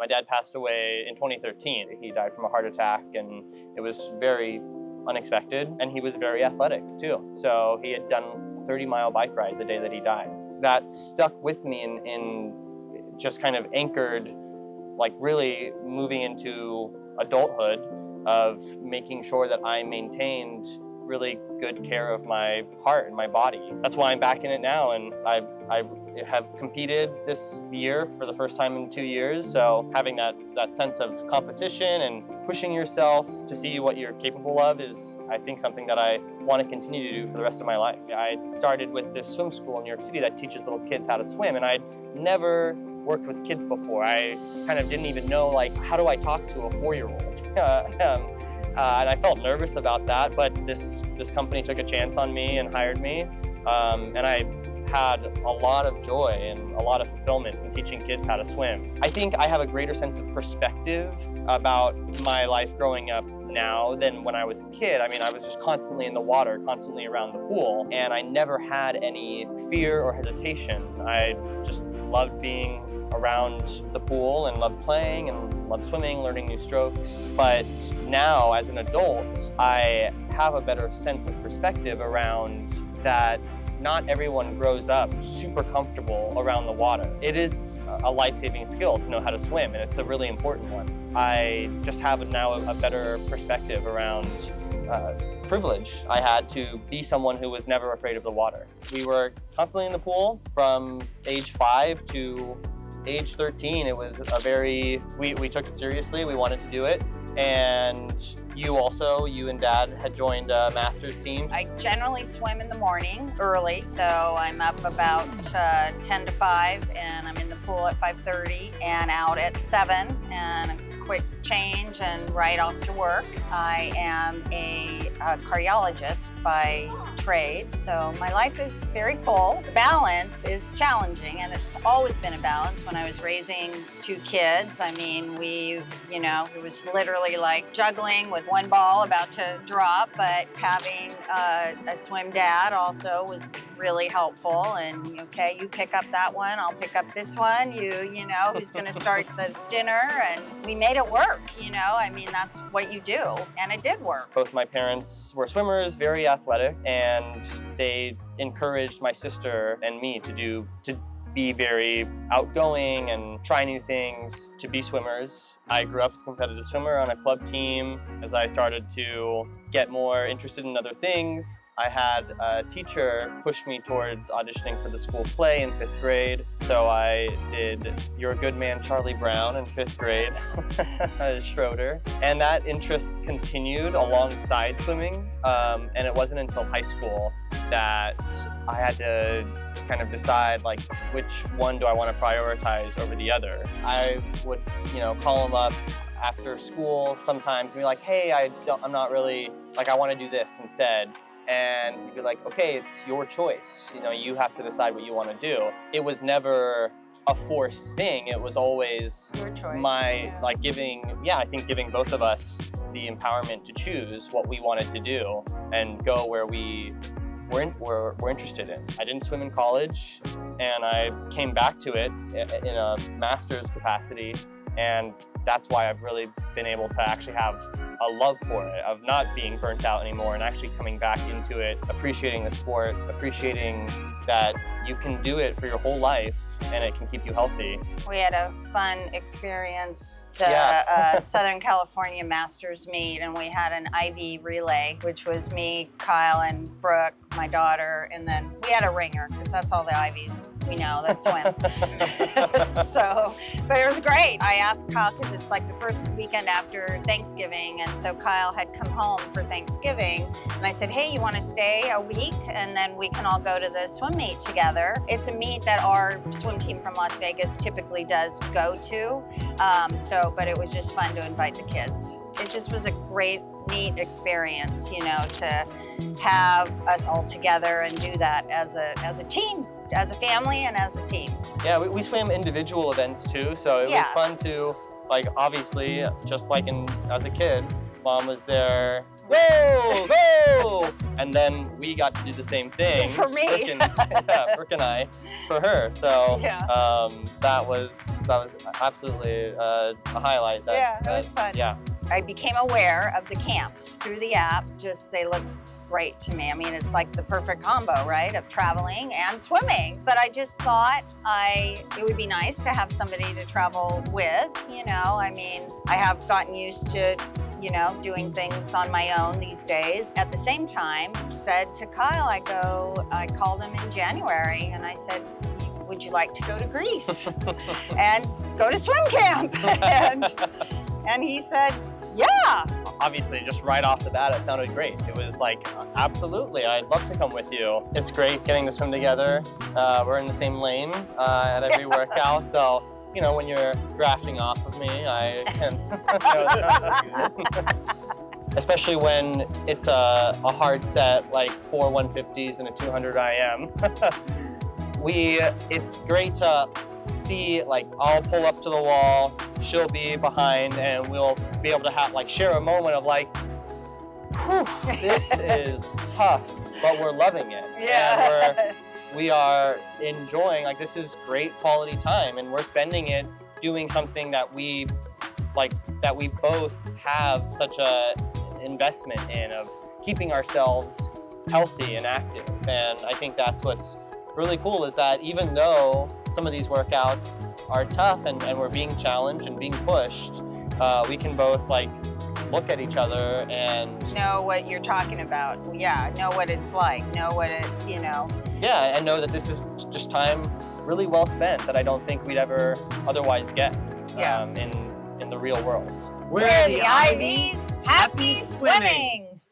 My dad passed away in 2013. He died from a heart attack, and it was very unexpected, and he was very athletic too. So he had done a 30-mile bike ride the day that he died. That stuck with me and just kind of anchored, like really moving into adulthood, of making sure that I maintained really good care of my heart and my body. That's why I'm back in it now, and I have competed this year for the first time in 2 years, so having that sense of competition and pushing yourself to see what you're capable of is, I think, something that I want to continue to do for the rest of my life. I started with this swim school in New York City that teaches little kids how to swim, and I'd never worked with kids before. I kind of didn't even know, like, how do I talk to a 4-year-old? And I felt nervous about that, but this company took a chance on me and hired me, and I had a lot of joy and a lot of fulfillment from teaching kids how to swim. I think I have a greater sense of perspective about my life growing up now than when I was a kid. I mean, I was just constantly in the water, constantly around the pool, and I never had any fear or hesitation. I just loved being around the pool and loved playing and loved swimming, learning new strokes. But now, as an adult, I have a better sense of perspective around that not everyone grows up super comfortable around the water. It is a life-saving skill to know how to swim, and it's a really important one. I just have now a better perspective around privilege I had to be someone who was never afraid of the water. We were constantly in the pool from age 5 to age 13. It was we took it seriously, we wanted to do it. And you and Dad had joined a master's team. I generally swim in the morning early, so I'm up about 10 to 5, and I'm in the pool at 5:30 and out at 7, and a quick change and right off to work. I am a cardiologist by trade, so my life is very full. The balance is challenging, and it's always been a balance. When I was raising 2 kids, I mean, it was literally like juggling with one ball about to drop, but having a swim dad also was really helpful. And okay, you pick up that one, I'll pick up this one, who's gonna start the dinner, and we made it work, I mean, that's what you do, and it did work. Both my parents were swimmers, very athletic, and they encouraged my sister and me to be very outgoing and try new things, to be swimmers. I grew up as a competitive swimmer on a club team. As I started to get more interested in other things, I had a teacher push me towards auditioning for the school play in 5th grade. So I did You're a Good Man, Charlie Brown in 5th grade as Schroeder. And that interest continued alongside swimming. And it wasn't until high school that I had to kind of decide, like, which one do I want to prioritize over the other. I would, call them up after school sometimes and be like, hey, I'm not really, like, I want to do this instead. And you'd be like, okay, it's your choice. You have to decide what you want to do. It was never a forced thing. It was always your choice. I think giving both of us the empowerment to choose what we wanted to do and go where we're interested in. I didn't swim in college, and I came back to it in a master's capacity, and that's why I've really been able to actually have a love for it, of not being burnt out anymore and actually coming back into it, appreciating the sport, appreciating that you can do it for your whole life and it can keep you healthy. We had a fun experience, the Southern California Masters meet, and we had an Ivy relay, which was me, Kyle, and Brooke, my daughter, and then we had a ringer, because that's all the Ivies we know that swim. But it was great. I asked Kyle, because it's like the first weekend after Thanksgiving, and so Kyle had come home for Thanksgiving, and I said, hey, you want to stay a week, and then we can all go to the swim meet together. It's a meet that our swim team from Las Vegas typically does go to, but it was just fun to invite the kids. It just was a great, neat experience, to have us all together and do that as a team, as a family and as a team. Yeah, we swam individual events too, so it was fun to, like, obviously, just like as a kid, Mom was there, go, go! And then we got to do the same thing. For me. Brooke and I, for her. So Yeah. that was absolutely a highlight. Yeah, it was fun. Yeah. I became aware of the camps through the app. Just, they look great to me. I mean, it's like the perfect combo, right, of traveling and swimming. But I just thought it would be nice to have somebody to travel with, you know. I mean, I have gotten used to, you know, doing things on my own these days. At the same time, said to Kyle, I called him in January and I said, would you like to go to Greece and go to swim camp? And he said, yeah. Obviously, just right off the bat, it sounded great. It was like, absolutely, I'd love to come with you. It's great getting to swim together. We're in the same lane at every workout, so you know, when you're drafting off of me, I can. Especially when it's a hard set, like 4 150s and a 200 IM. It's great to see, like, I'll pull up to the wall, she'll be behind, and we'll be able to have, like, share a moment of like, whew, this is tough, but we're loving it. Yeah. And we are enjoying, like, this is great quality time, and we're spending it doing something that we both have such a investment in, of keeping ourselves healthy and active. And I think that's what's really cool, is that even though some of these workouts are tough and we're being challenged and being pushed, we can both, like, look at each other and know what you're talking about. Yeah, know what it's like, know what it's, you know. Yeah, and know that this is just time really well spent that I don't think we'd ever otherwise get in the real world. We're the Ivies, happy swimming!